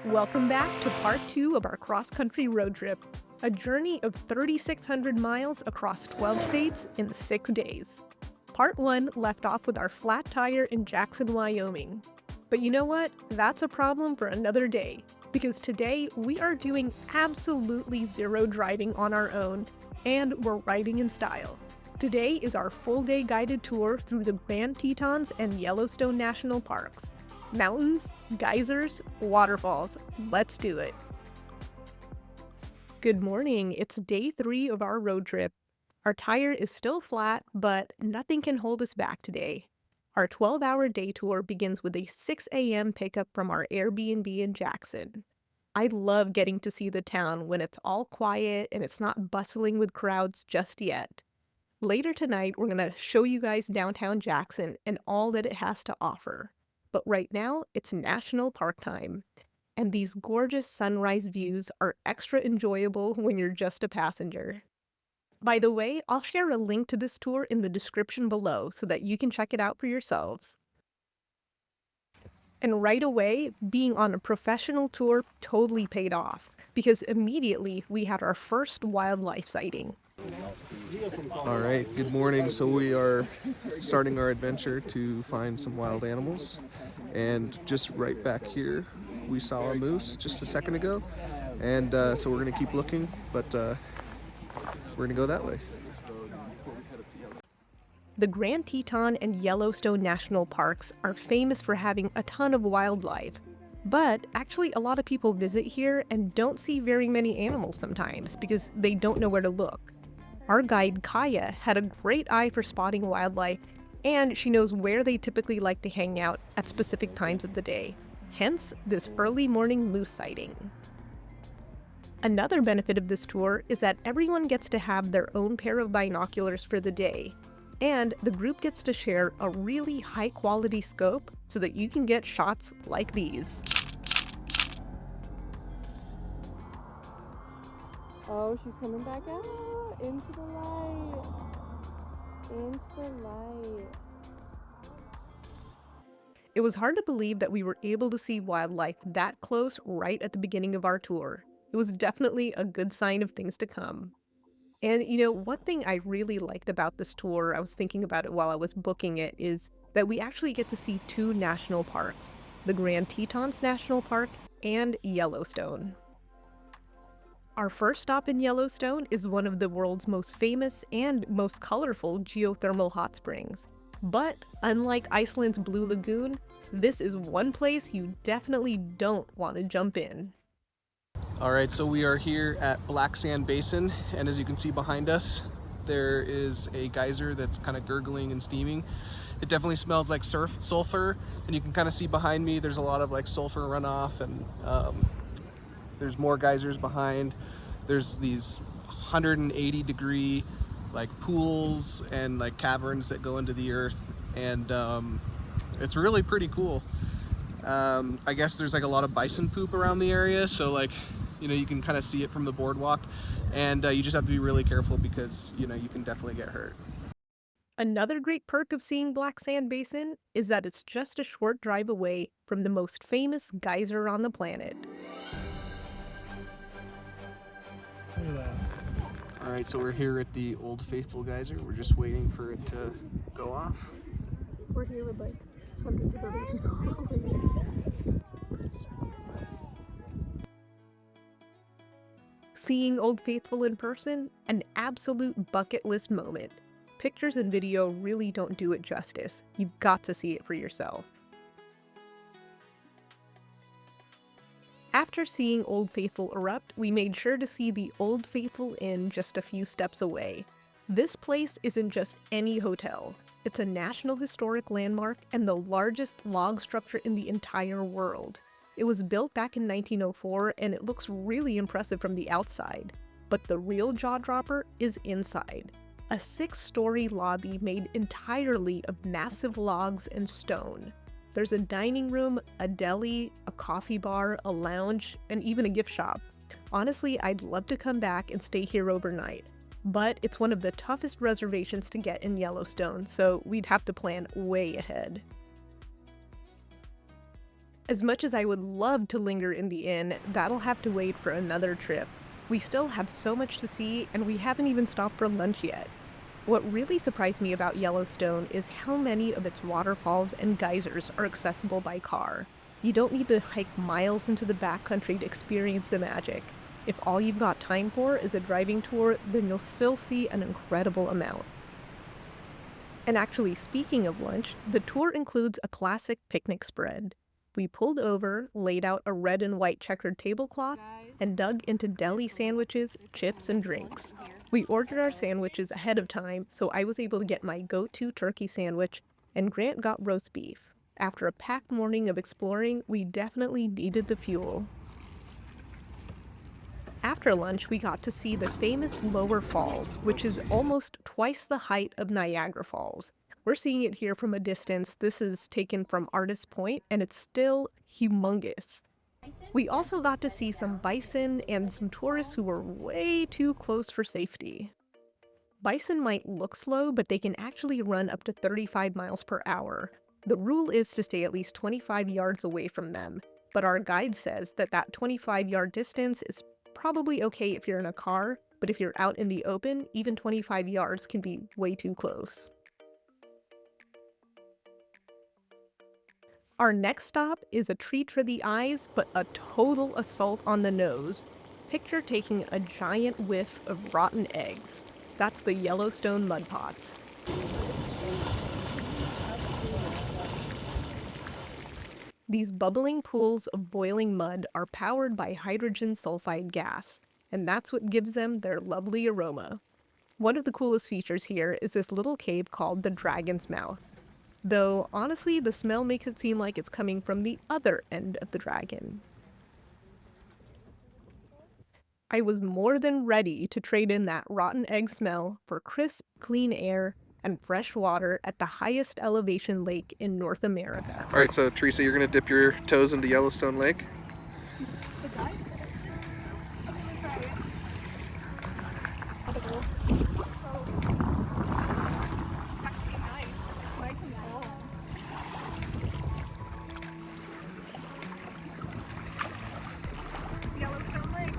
Welcome back to part 2 of our cross-country road trip, a journey of 3,600 miles across 12 states in 6 days. Part 1 left off with our flat tire in Jackson, Wyoming. But you know what? That's a problem for another day, because today we are doing absolutely zero driving on our own, and we're riding in style. Today is our full-day guided tour through the Grand Tetons and Yellowstone National Parks. Mountains, geysers, waterfalls. Let's do it. Good morning. It's day 3 of our road trip. Our tire is still flat, but nothing can hold us back today. Our 12-hour day tour begins with a 6 a.m. pickup from our Airbnb in Jackson. I love getting to see the town when it's all quiet and it's not bustling with crowds just yet. Later tonight, we're going to show you guys downtown Jackson and all that it has to offer. But right now, it's national park time. And these gorgeous sunrise views are extra enjoyable when you're just a passenger. By the way, I'll share a link to this tour in the description below so that you can check it out for yourselves. And right away, being on a professional tour totally paid off, because immediately we had our first wildlife sighting. All right, good morning. So we are starting our adventure to find some wild animals. And just right back here, we saw a moose just a second ago. And so we're going to keep looking, but we're going to go that way. The Grand Teton and Yellowstone National Parks are famous for having a ton of wildlife. But actually, a lot of people visit here and don't see very many animals sometimes because they don't know where to look. Our guide, Kaya, had a great eye for spotting wildlife, and she knows where they typically like to hang out at specific times of the day. Hence, this early morning moose sighting. Another benefit of this tour is that everyone gets to have their own pair of binoculars for the day, and the group gets to share a really high-quality scope so that you can get shots like these. Oh, she's coming back out into the light. Into the light. It was hard to believe that we were able to see wildlife that close right at the beginning of our tour. It was definitely a good sign of things to come. And one thing I really liked about this tour, I was thinking about it while I was booking it, is that we actually get to see 2 national parks, the Grand Tetons National Park and Yellowstone. Our first stop in Yellowstone is one of the world's most famous and most colorful geothermal hot springs. But unlike Iceland's Blue Lagoon, this is one place you definitely don't want to jump in. All right, so we are here at Black Sand Basin, and as you can see behind us, there is a geyser that's kind of gurgling and steaming. It definitely smells like sulfur, and you can kind of see behind me there's a lot of like sulfur runoff, and there's more geysers behind. There's these 180-degree like pools and like caverns that go into the earth, and it's really pretty cool. I guess there's like a lot of bison poop around the area, so like you can kind of see it from the boardwalk, and you just have to be really careful because you can definitely get hurt. Another great perk of seeing Black Sand Basin is that it's just a short drive away from the most famous geyser on the planet. All right, so we're here at the Old Faithful geyser. We're just waiting for it to go off. We're here with like hundreds of other people. Seeing Old Faithful in person, an absolute bucket list moment. Pictures and video really don't do it justice. You've got to see it for yourself. After seeing Old Faithful erupt, we made sure to see the Old Faithful Inn just a few steps away. This place isn't just any hotel. It's a National Historic Landmark and the largest log structure in the entire world. It was built back in 1904 and it looks really impressive from the outside. But the real jaw-dropper is inside. A 6-story lobby made entirely of massive logs and stone. There's a dining room, a deli, a coffee bar, a lounge, and even a gift shop. Honestly, I'd love to come back and stay here overnight. But it's one of the toughest reservations to get in Yellowstone, so we'd have to plan way ahead. As much as I would love to linger in the inn, that'll have to wait for another trip. We still have so much to see, and we haven't even stopped for lunch yet. What really surprised me about Yellowstone is how many of its waterfalls and geysers are accessible by car. You don't need to hike miles into the backcountry to experience the magic. If all you've got time for is a driving tour, then you'll still see an incredible amount. And actually, speaking of lunch, the tour includes a classic picnic spread. We pulled over, laid out a red and white checkered tablecloth, and dug into deli sandwiches, chips, and drinks. We ordered our sandwiches ahead of time, so I was able to get my go-to turkey sandwich, and Grant got roast beef. After a packed morning of exploring, we definitely needed the fuel. After lunch, we got to see the famous Lower Falls, which is almost twice the height of Niagara Falls. We're seeing it here from a distance. This is taken from Artist Point, and it's still humongous. We also got to see some bison and some tourists who were way too close for safety. Bison might look slow, but they can actually run up to 35 miles per hour. The rule is to stay at least 25 yards away from them, but our guide says that 25-yard distance is probably okay if you're in a car, but if you're out in the open, even 25 yards can be way too close. Our next stop is a treat for the eyes, but a total assault on the nose. Picture taking a giant whiff of rotten eggs. That's the Yellowstone Mudpots. These bubbling pools of boiling mud are powered by hydrogen sulfide gas, and that's what gives them their lovely aroma. One of the coolest features here is this little cave called the Dragon's Mouth. Though, honestly, the smell makes it seem like it's coming from the other end of the dragon. I was more than ready to trade in that rotten egg smell for crisp, clean air and fresh water at the highest elevation lake in North America. All right, so Teresa, you're gonna dip your toes into Yellowstone Lake. Yellowstone Lake.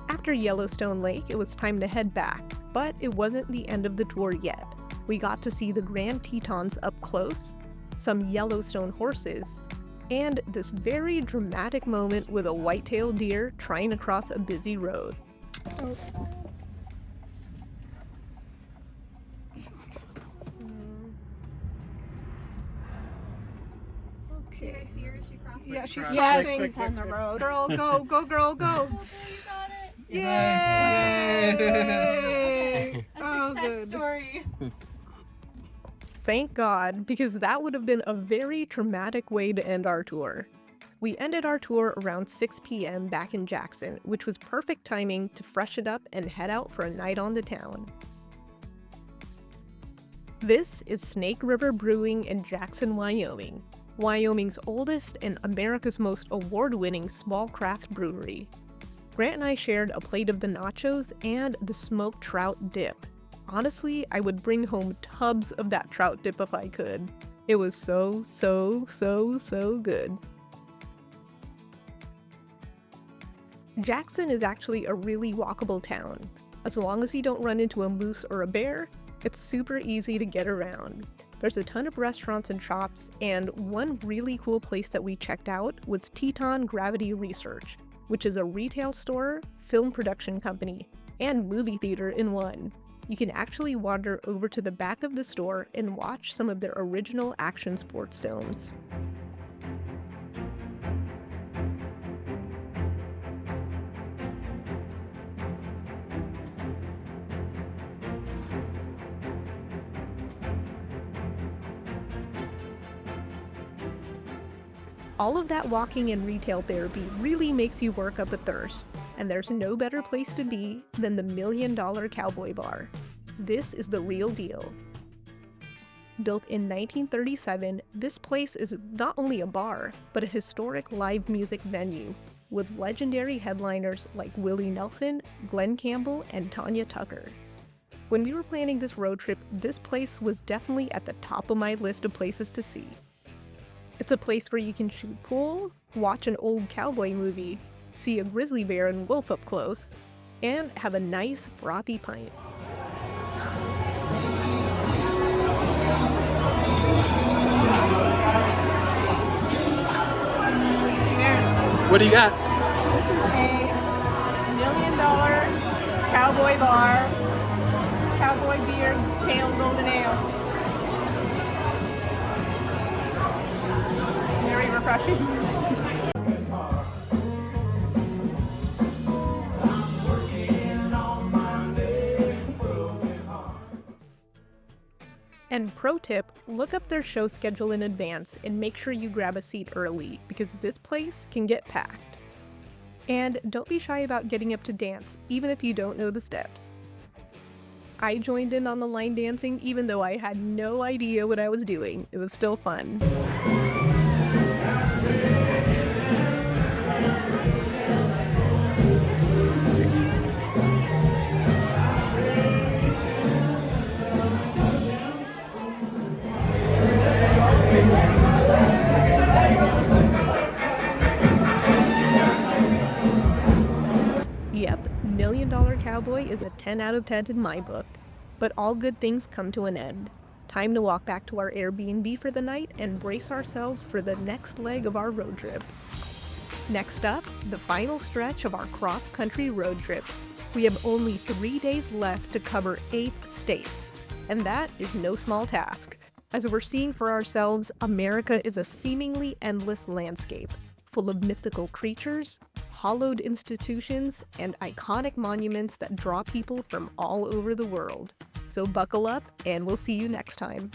After Yellowstone Lake, it was time to head back, but it wasn't the end of the tour yet. We got to see the Grand Tetons up close, some Yellowstone horses, and this very dramatic moment with a white-tailed deer trying to cross a busy road. Oh. Should I see her as she crosses? Yeah, she's crossing. She's on the road. Girl, go, go, girl, go. Oh, you got it. Yay! A Oh, success good. story. Thank God, because that would have been a very traumatic way to end our tour. We ended our tour around 6 p.m. back in Jackson, which was perfect timing to freshen up and head out for a night on the town. This is Snake River Brewing in Jackson, Wyoming, Wyoming's oldest and America's most award-winning small craft brewery. Grant and I shared a plate of the nachos and the smoked trout dip. Honestly, I would bring home tubs of that trout dip if I could. It was so good. Jackson is actually a really walkable town. As long as you don't run into a moose or a bear, it's super easy to get around. There's a ton of restaurants and shops, and one really cool place that we checked out was Teton Gravity Research, which is a retail store, film production company, and movie theater in one. You can actually wander over to the back of the store and watch some of their original action sports films. All of that walking and retail therapy really makes you work up a thirst, and there's no better place to be than the $1 Million Cowboy Bar. This is the real deal. Built in 1937, this place is not only a bar, but a historic live music venue, with legendary headliners like Willie Nelson, Glenn Campbell, and Tanya Tucker. When we were planning this road trip, this place was definitely at the top of my list of places to see. It's a place where you can shoot pool, watch an old cowboy movie, see a grizzly bear and wolf up close, and have a nice frothy pint. What do you got? This is a $1 million cowboy bar, cowboy beer, pale golden ale. Very refreshing. And pro tip, look up their show schedule in advance and make sure you grab a seat early because this place can get packed. And don't be shy about getting up to dance, even if you don't know the steps. I joined in on the line dancing even though I had no idea what I was doing. It was still fun. Yep, $1 Million Cowboy is a 10 out of 10 in my book. But all good things come to an end. Time to walk back to our Airbnb for the night and brace ourselves for the next leg of our road trip. Next up, the final stretch of our cross-country road trip. We have only 3 days left to cover 8 states, and that is no small task. As we're seeing for ourselves, America is a seemingly endless landscape, full of mythical creatures, hollowed institutions, and iconic monuments that draw people from all over the world. So buckle up, and we'll see you next time.